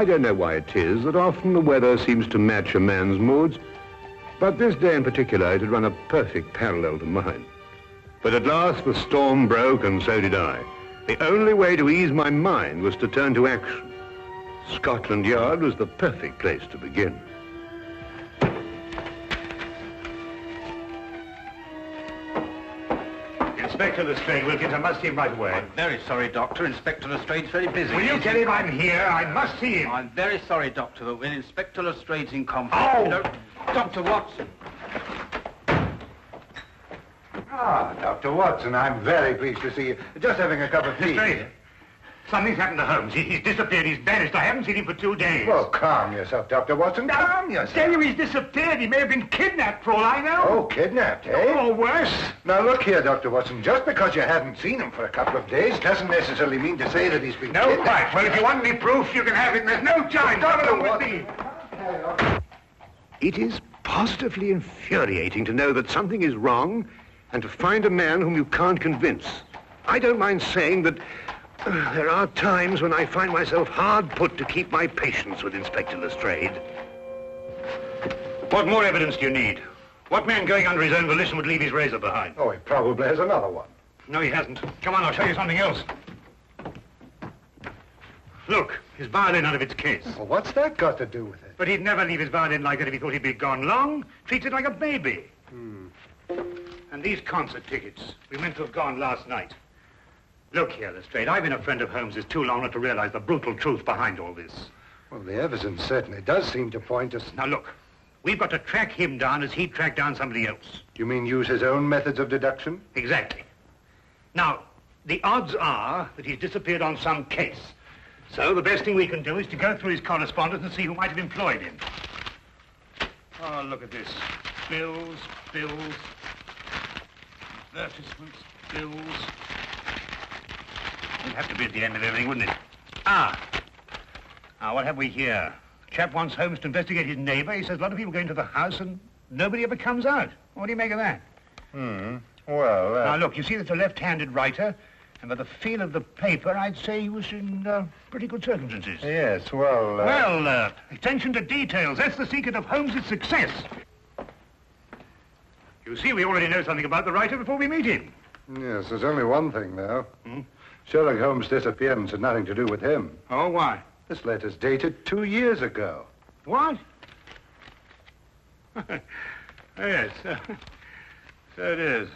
I don't know why it is that often the weather seems to match a man's moods, but this day in particular it had run a perfect parallel to mine. But at last the storm broke, and so did I. The only way to ease my mind was to turn to action. Scotland Yard was the perfect place to begin. Inspector Lestrade, Wilkins, I must see him right away. I'm very sorry, Doctor. Inspector Lestrade's very busy. Will you tell him I'm here? I must see him. I'm very sorry, Doctor, but when Inspector Lestrade's in conference... Oh! Dr. Watson. Ah, Dr. Watson, I'm very pleased to see you. Just having a cup of tea. Lestrade, something's happened to Holmes. He's disappeared. He's vanished. I haven't seen him for 2 days. Well, calm yourself, Dr. Watson. Calm yourself. Tell you he's disappeared. He may have been kidnapped for all I know. Oh, kidnapped, eh? Or worse. Now, look here, Dr. Watson. Just because you haven't seen him for a couple of days doesn't necessarily mean to say that he's been kidnapped. Right. Well, if you want any proof, you can have it. There's no time. Dr. With me. It is positively infuriating to know that something is wrong and to find a man whom you can't convince. I don't mind saying that there are times when I find myself hard put to keep my patience with Inspector Lestrade. What more evidence do you need? What man going under his own volition would leave his razor behind? Oh, he probably has another one. No, he hasn't. Come on, I'll show you something else. Look, his violin out of its case. Well, what's that got to do with it? But he'd never leave his violin like that if he thought he'd be gone long. Treats it like a baby. And these concert tickets, we meant to have gone last night. Look here, Lestrade, I've been a friend of Holmes's too long not to realize the brutal truth behind all this. Well, the evidence certainly does seem to point us... Now, look, we've got to track him down as he tracked down somebody else. You mean use his own methods of deduction? Exactly. Now, the odds are that he's disappeared on some case. So the best thing we can do is to go through his correspondence and see who might have employed him. Oh, look at this. Bills, advertisements, bills. It'd have to be at the end of everything, wouldn't it? Now, what have we here? Chap wants Holmes to investigate his neighbor. He says a lot of people go into the house and nobody ever comes out. What do you make of that? Well, Now, look, you see that's a left-handed writer, and by the feel of the paper, I'd say he was in pretty good circumstances. Yes, well... Well, attention to details. That's the secret of Holmes' success. You see, we already know something about the writer before we meet him. Yes, there's only one thing, though. Sherlock Holmes' disappearance had nothing to do with him. Oh, why? This letter's dated 2 years ago. What? Yes, so it is.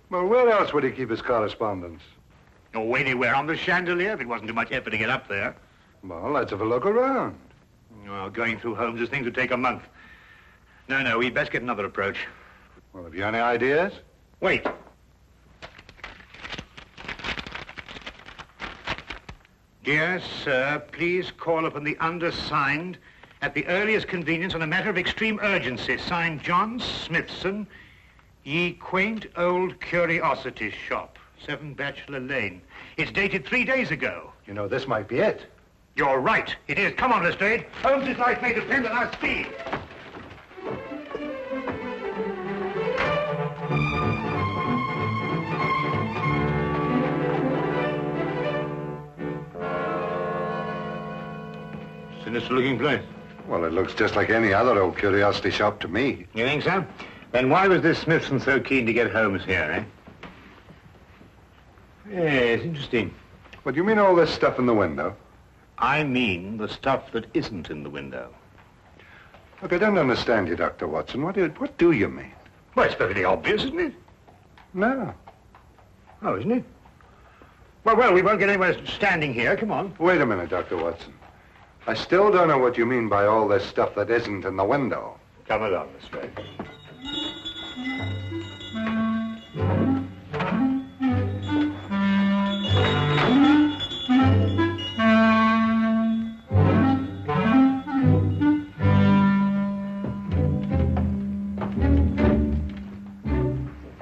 Well, where else would he keep his correspondence? Oh, anywhere on the chandelier, if it wasn't too much effort to get up there. Well, let's have a look around. Well, going through Holmes' things would take a month. No, we'd best get another approach. Well, have you any ideas? Wait. Dear sir, please call upon the undersigned at the earliest convenience on a matter of extreme urgency. Signed, John Smithson, Ye Quaint Old Curiosity Shop, 7 Bachelor Lane. It's dated 3 days ago. You know, this might be it. You're right. It is. Come on, Lestrade. Holmes' life may depend on our speed. Sinister-looking place. Well, it looks just like any other old curiosity shop to me. You think so? Then why was this Smithson so keen to get Holmes here, eh? Yes, interesting. What do you mean all this stuff in the window? I mean the stuff that isn't in the window. Look, I don't understand you, Dr. Watson. What do you mean? Well, it's perfectly obvious, isn't it? No. Oh, isn't it? Well, we won't get anywhere standing here. Come on. Wait a minute, Dr. Watson. I still don't know what you mean by all this stuff that isn't in the window. Come along, Lestrade.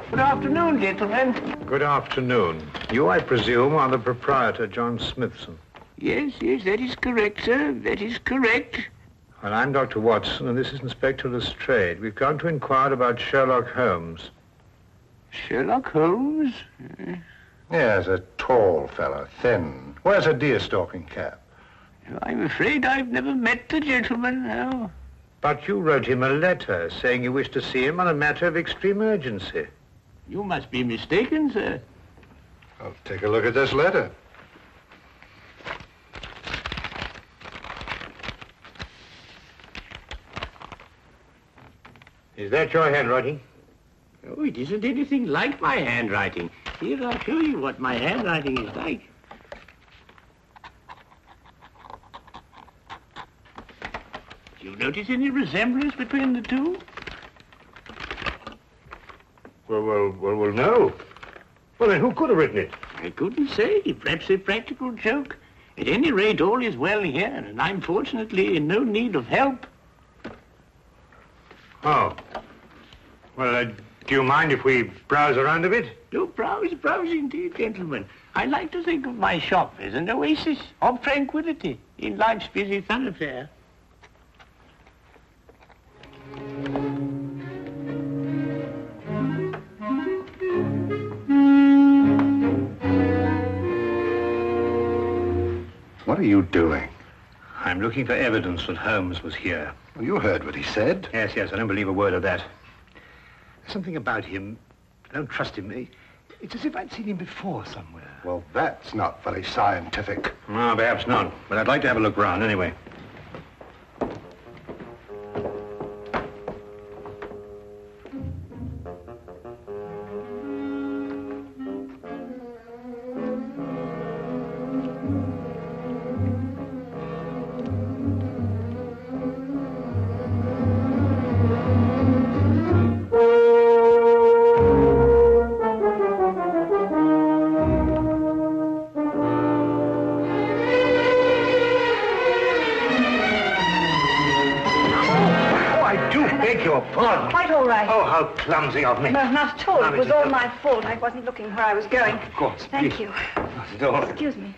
Good afternoon, gentlemen. Good afternoon. You, I presume, are the proprietor, John Smithson. Yes, that is correct, sir. That is correct. Well, I'm Dr. Watson, and this is Inspector Lestrade. We've come to inquire about Sherlock Holmes. Sherlock Holmes? Yes, a tall fellow, thin. Wears a deer-stalking cap. I'm afraid I've never met the gentleman, no. But you wrote him a letter saying you wished to see him on a matter of extreme urgency. You must be mistaken, sir. I'll take a look at this letter. Is that your handwriting? Oh, it isn't anything like my handwriting. Here, I'll show you what my handwriting is like. Do you notice any resemblance between the two? Well, no. Well, then who could have written it? I couldn't say. Perhaps a practical joke. At any rate, all is well here, and I'm fortunately in no need of help. Oh. Well, do you mind if we browse around a bit? No, browse indeed, gentlemen. I like to think of my shop as an oasis of tranquility in life's busy thoroughfare. What are you doing? I'm looking for evidence that Holmes was here. Well, you heard what he said. Yes, I don't believe a word of that. There's something about him. I don't trust him. It's as if I'd seen him before somewhere. Well, that's not very scientific. No, perhaps not. But I'd like to have a look round anyway. Clumsy of me. No, not at all. It was all my fault. I wasn't looking where I was going. Of course. Thank you. Not at all. Excuse me.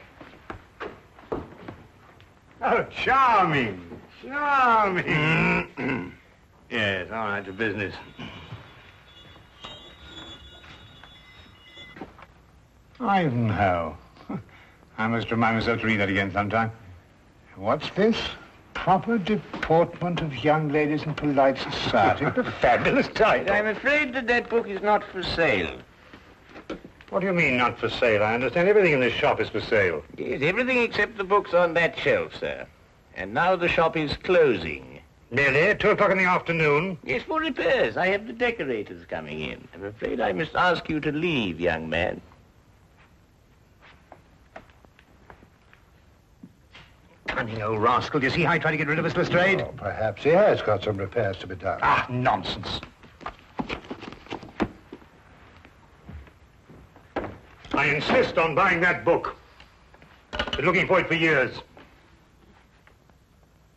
Oh, charming. Charming. Yes, all right, to business. Ivanhoe. I must remind myself to read that again sometime. What's this? Proper deportment of young ladies in polite society. What a fabulous title. I'm afraid that book is not for sale. What do you mean, not for sale? I understand everything in this shop is for sale. Yes, everything except the books on that shelf, sir. And now the shop is closing. Really? 2 o'clock in the afternoon? Yes, for repairs. I have the decorators coming in. I'm afraid I must ask you to leave, young man. Cunning old rascal. Do you see how he tried to get rid of us, Lestrade? Oh, perhaps he has got some repairs to be done. Ah, nonsense. I insist on buying that book. Been looking for it for years.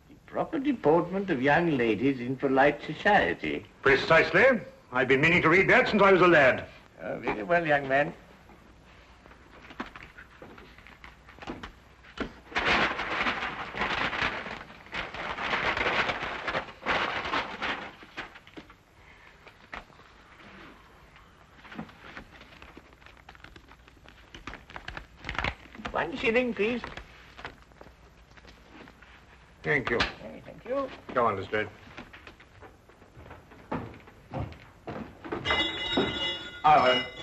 The proper deportment of young ladies in polite society. Precisely. I've been meaning to read that since I was a lad. Very well, young man. $1 please. Thank you. Thank you. Go on, Lestrade.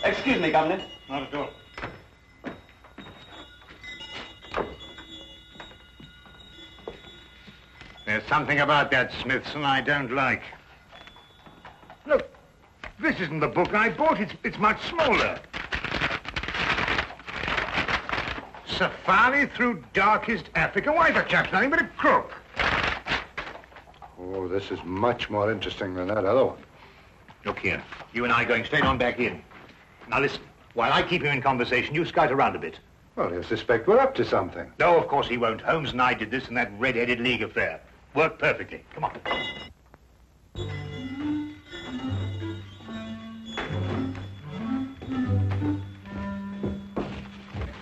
Excuse me, Governor. Not at all. There's something about that Smithson I don't like. Look, this isn't the book I bought. It's much smaller. Safari through darkest Africa. Why, the chap's nothing but a crook. Oh, this is much more interesting than that other one. Look here. You and I are going straight on back in. Now listen, while I keep him in conversation, you scout around a bit. Well, he'll suspect we're up to something. No, of course he won't. Holmes and I did this in that red-headed league affair. Worked perfectly. Come on.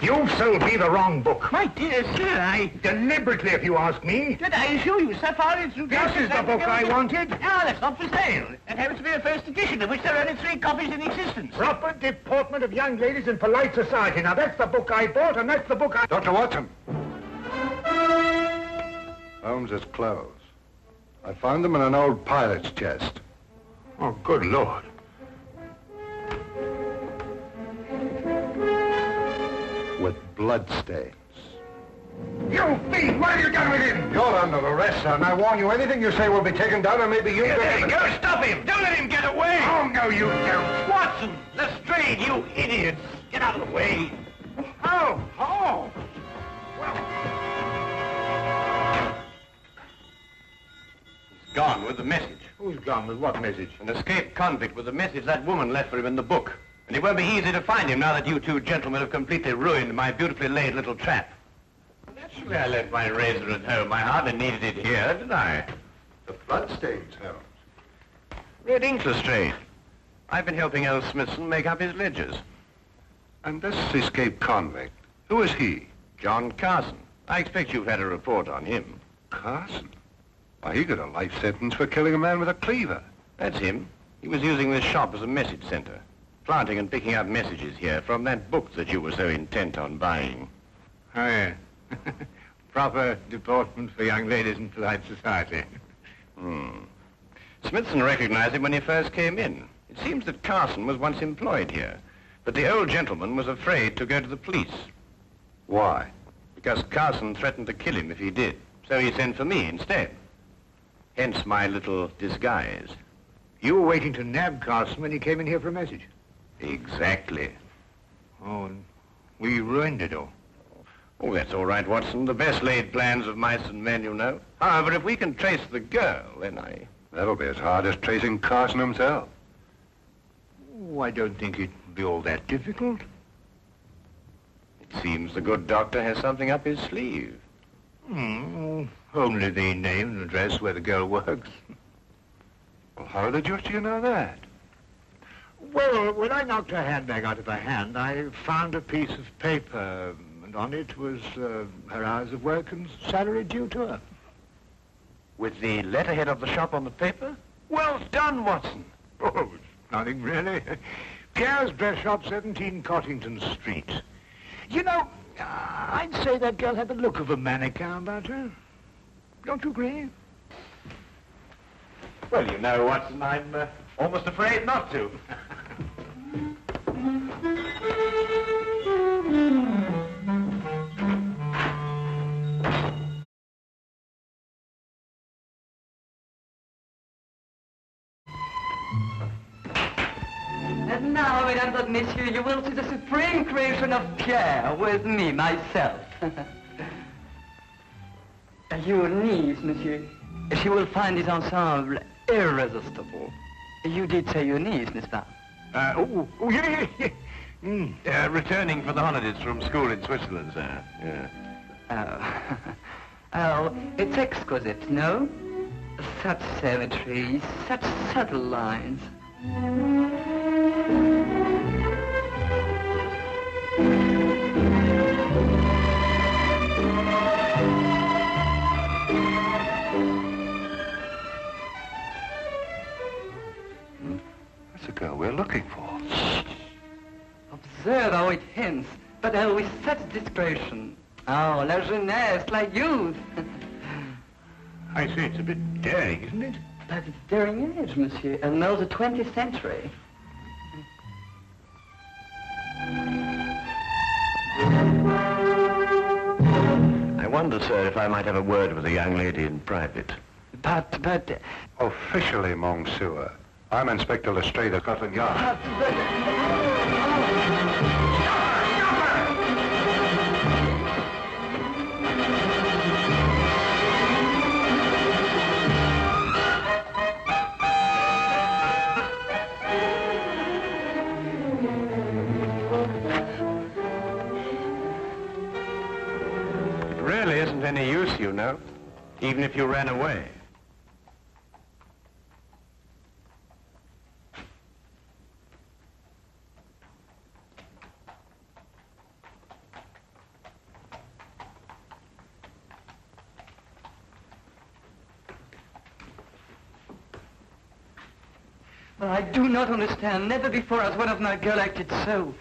You sold me the wrong book. My dear sir, Deliberately, if you ask me. Did I assure you, Safari through... This is the book I wanted. No, that's not for sale. That happens to be a first edition, of which there are only 3 copies in existence. Proper deportment of young ladies in polite society. Now, that's the book I bought, and that's the book I... Dr. Watson. Holmes's clothes. I found them in an old pilot's chest. Oh, good Lord. With bloodstains. You thief! What have you done with him? You're under arrest, son. I warn you, anything you say will be taken down, and maybe you... There you go! Stop him! Don't let him get away! Oh, no, you don't. Watson! Lestrade, you idiots! Get out of the way! Oh, oh. He's gone with the message. Who's gone with what message? An escaped convict with the message that woman left for him in the book. And it won't be easy to find him now that you two gentlemen have completely ruined my beautifully laid little trap. Naturally, I left my razor at home. I hardly needed it here, did I? The bloodstains, Holmes. Red ink, Lestrade. I've been helping old Smithson make up his ledgers. And this escaped convict, who is he? John Carson. I expect you've had a report on him. Carson? Why, he got a life sentence for killing a man with a cleaver. That's him. He was using this shop as a message center, planting and picking up messages here from that book that you were so intent on buying. Oh, yeah. Proper deportment for young ladies in polite society. Smithson recognized him when he first came in. It seems that Carson was once employed here, but the old gentleman was afraid to go to the police. Why? Because Carson threatened to kill him if he did, so he sent for me instead. Hence my little disguise. You were waiting to nab Carson when he came in here for a message. Exactly. Oh, and we ruined it all. Oh, that's all right, Watson. The best laid plans of mice and men, you know. However, if we can trace the girl, then That'll be as hard as tracing Carson himself. Oh, I don't think it'd be all that difficult. It seems the good doctor has something up his sleeve. Only the name and address where the girl works. Well, how the deuce do you know that? Well, when I knocked her handbag out of her hand, I found a piece of paper, and on it was her hours of work and salary due to her. With the letterhead of the shop on the paper? Well done, Watson. Oh, it's nothing really. Pierre's dress shop, 17 Cottington Street. You know, I'd say that girl had the look of a mannequin about her. Don't you agree? Well, you know, Watson, I'm almost afraid not to. And now, mesdames and messieurs, you will see the supreme creation of Pierre with me, myself. Your niece, monsieur, she will find this ensemble irresistible. You did say your niece, n'est-ce pas? Yeah. Returning for the holidays from school in Switzerland, sir. Yeah. Oh, it's exquisite, no? Such symmetry, such subtle lines. That's the girl we're looking for. Observe how it hints, but with such discretion. Oh, la jeunesse, la youth. I say it's a bit daring, isn't it? But it's daring age, monsieur, and knows the 20th century. I wonder, sir, if I might have a word with the young lady in private. But... Officially, Monsieur, I'm Inspector Lestrade of Scotland Yard. It really isn't any use, you know, even if you ran away. Well, I do not understand. Never before has one of my girl acted so.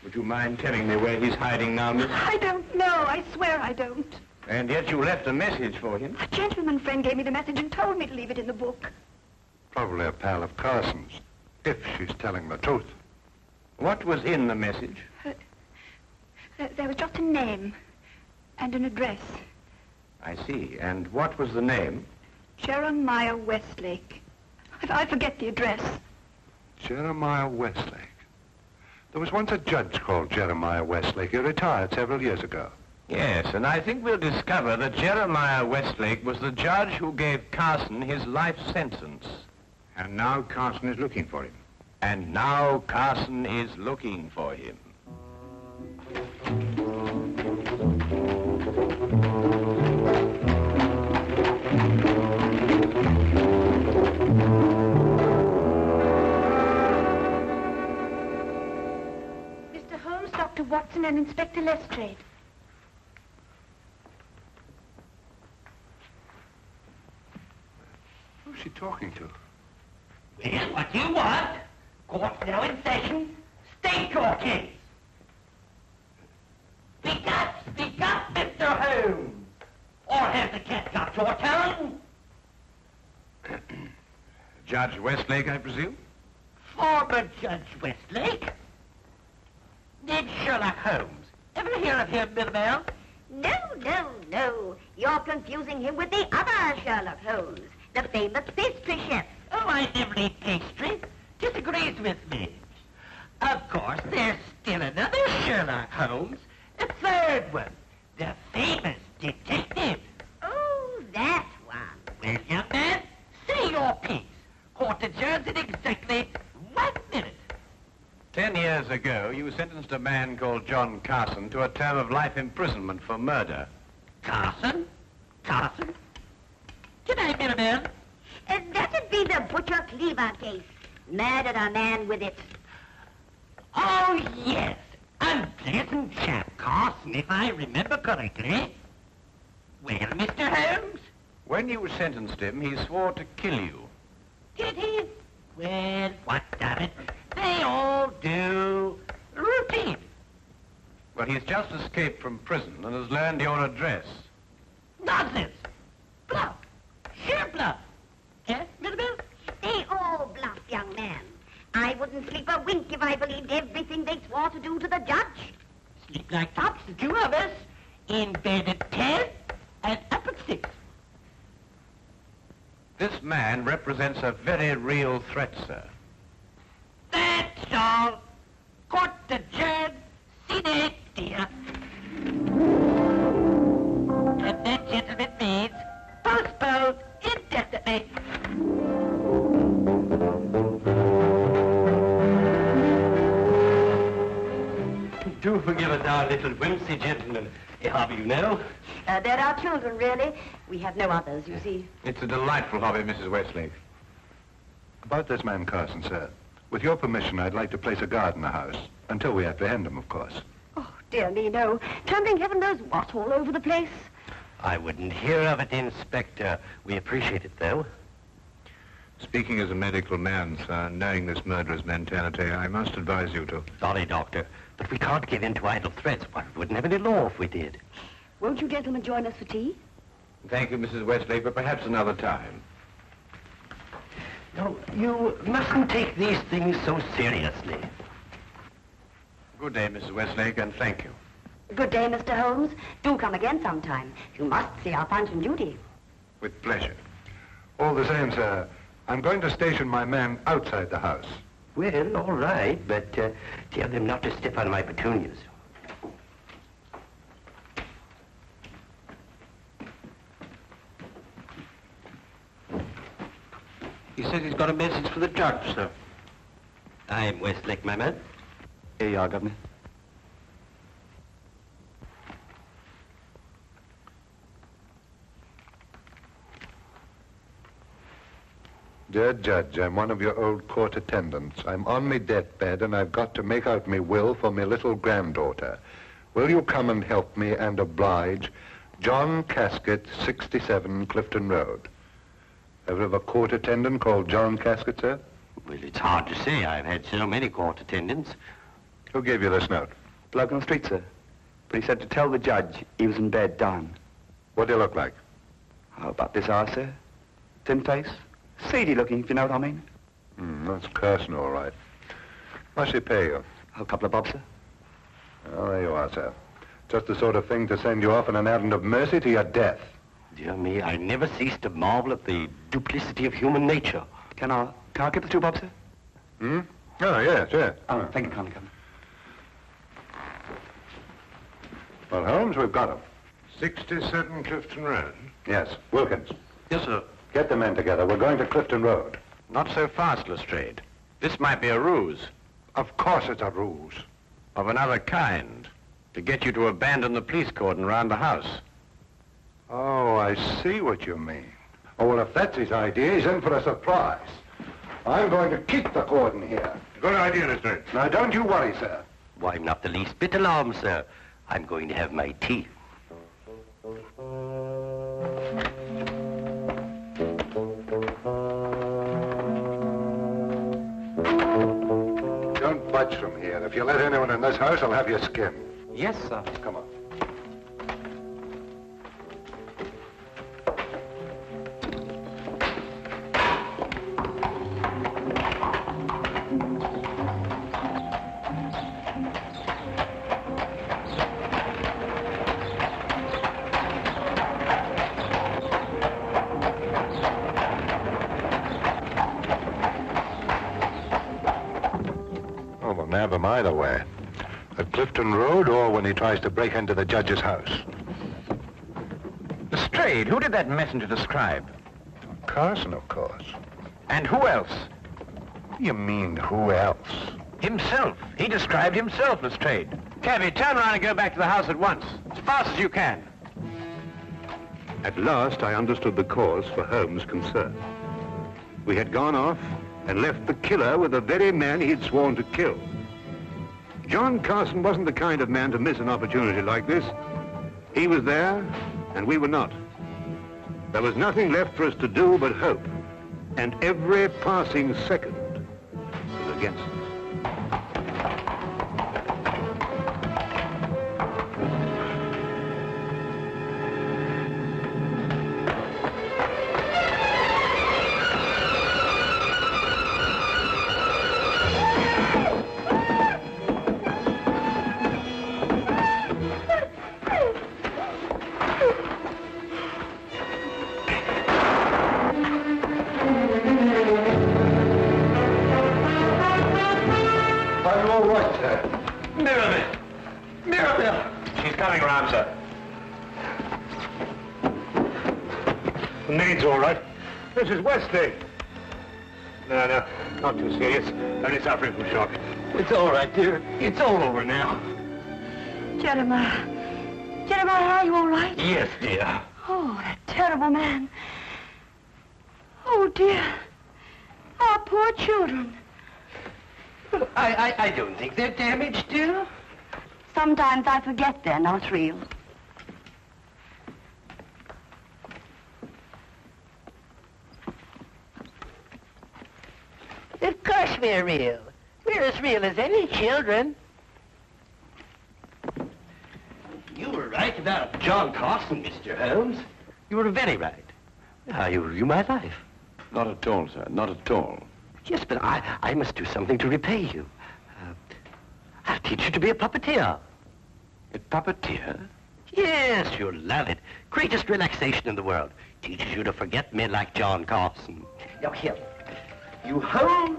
Would you mind telling me where he's hiding now, miss? I don't know. I swear I don't. And yet you left a message for him. A gentleman friend gave me the message and told me to leave it in the book. Probably a pal of Carson's, if she's telling the truth. What was in the message? There was just a name and an address. I see. And what was the name? Jeremiah Westlake. I forget the address. Jeremiah Westlake. There was once a judge called Jeremiah Westlake. He retired several years ago. Yes, and I think we'll discover that Jeremiah Westlake was the judge who gave Carson his life sentence. And now Carson is looking for him. And now Carson is looking for him. Mr. Holmes, Dr. Watson, and Inspector Lestrade. Who's she talking to? Well, what do you want? Court's now in session. State your case. Speak up, Mr. Holmes. Or has the cat got your tongue? Judge Westlake, I presume? Former Judge Westlake? Did Sherlock Holmes ever hear of him, Middleman? No. You're confusing him with the other Sherlock Holmes, the famous pastry chef. Oh, I never eat pastry. Disagrees with me. Of course, there's still another Sherlock Holmes, a third one, the famous detective. Oh, that one. Well, young man, say your piece. Court adjourns in exactly 1 minute. 10 years ago, you sentenced a man called John Carson to a term of life imprisonment for murder. Carson? G'day, Middleman. That'd be the Butcher Cleaver case. Murdered a man with it. Oh, yes. Unpleasant chap, Carson, if I remember correctly. Well, Mr. Holmes? When you sentenced him, he swore to kill you. Did he? Well, what of it? They all do. Routine. Well, he's just escaped from prison and has learned your address. Nonsense. Bluff. Sheer bluff. Eh, Middleman? They all bluff, young man. I wouldn't sleep a wink if I believed everything they swore to do to the judge. Sleep like tops, the two of us. In bed at 10 and up at 6. This man represents a very real threat, sir. That's all. Court adjourned. Sine die. And that, gentlemen, means postponed indefinitely. Do forgive us our little whimsy, gentlemen. Hobby, you know. They're our children, really. We have no others, you see. It's a delightful hobby, Mrs. Westlake. About this man Carson, sir. With your permission, I'd like to place a guard in the house. Until we apprehend him, of course. Oh, dear me, no. Tumbling heaven knows what all over the place. I wouldn't hear of it, Inspector. We appreciate it, though. Speaking as a medical man, sir, knowing this murderer's mentality, I must advise you to... Sorry, Doctor, but we can't give in to idle threats. Why, we wouldn't have any law if we did. Won't you gentlemen join us for tea? Thank you, Mrs. Westlake, but perhaps another time. No, you mustn't take these things so seriously. Good day, Mrs. Westlake, and thank you. Good day, Mr. Holmes. Do come again sometime. You must see our Punch and Judy. With pleasure. All the same, sir, I'm going to station my man outside the house. Well, all right, but tell them not to step on my petunias. He says he's got a message for the judge, sir. I'm Westlake, my man. Here you are, Governor. Dear Judge, I'm one of your old court attendants. I'm on me deathbed and I've got to make out me will for me little granddaughter. Will you come and help me and oblige? John Casket, 67 Clifton Road. Ever have a court attendant called John Casket, sir? Well, it's hard to say. I've had so many court attendants. Who gave you this note? Bloke on the street, sir. But he said to tell the judge he was in bed dying. What do you look like? Oh, about this hour, sir. Thin face. Seedy looking, if you know what I mean. That's Carson, all right. What's he pay you? A couple of bob, sir. Oh, there you are, sir. Just the sort of thing to send you off on an errand of mercy to your death. Dear me, I never cease to marvel at the duplicity of human nature. Can I get the 2 bob, sir? Oh, yes, yes. Oh, thank you, kindly, Colin. Well, Holmes, we've got him. 67 Clifton Road. Yes, Wilkins. Yes, sir. Get the men together. We're going to Clifton Road. Not so fast, Lestrade. This might be a ruse. Of course it's a ruse. Of another kind. To get you to abandon the police cordon around the house. Oh, I see what you mean. Oh, well, if that's his idea, he's in for a surprise. I'm going to keep the cordon here. Good idea, Lestrade. Now, don't you worry, sir. Why, I'm not the least bit alarmed, sir. I'm going to have my tea. Don't budge from here. If you let anyone in this house, I'll have your skin. Yes, sir. Come on. Nab him either way. At Clifton Road or when he tries to break into the judge's house. Lestrade, who did that messenger describe? Carson, of course. And who else? You mean who else? Himself. He described himself, Lestrade. Cabby, turn around and go back to the house at once. As fast as you can. At last, I understood the cause for Holmes' concern. We had gone off and left the killer with the very man he'd sworn to kill. John Carson wasn't the kind of man to miss an opportunity like this. He was there, and we were not. There was nothing left for us to do but hope, and every passing second was against us. This is Westlake. No, not too serious. Only suffering from shock. It's all right, dear. It's all over now. Jeremiah, are you all right? Yes, dear. Oh, that terrible man. Oh, dear. Our poor children. Well, I don't think they're damaged, dear. Sometimes I forget they're not real. Of course we're real. We're as real as any children. You were right about John Carson, Mr. Holmes. You were very right. You ruined my life. Not at all, sir. Not at all. Yes, but I must do something to repay you. I'll teach you to be a puppeteer. A puppeteer? Yes, you'll love it. Greatest relaxation in the world. Teaches you to forget men like John Carson. Now, here. You hold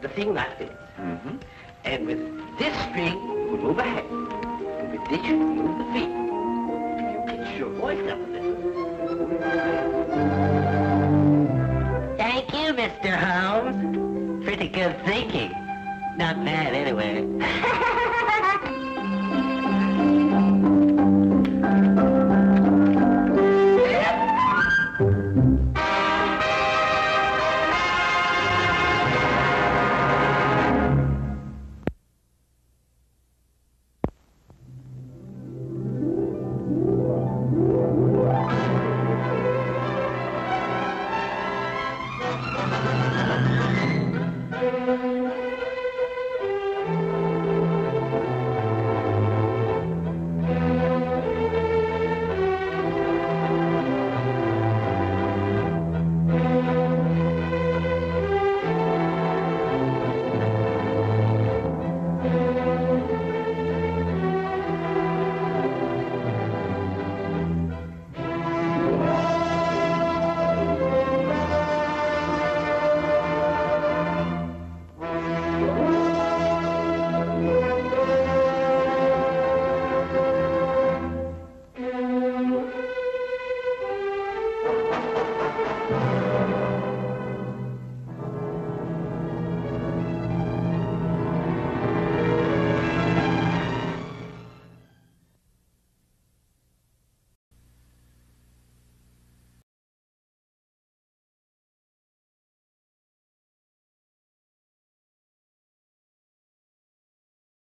the thing like this. Mm-hmm. And with this string, you move a hand. And with this, you move the feet. If you pitch your voice up a little. Thank you, Mr. Holmes. Pretty good thinking. Not bad, anyway.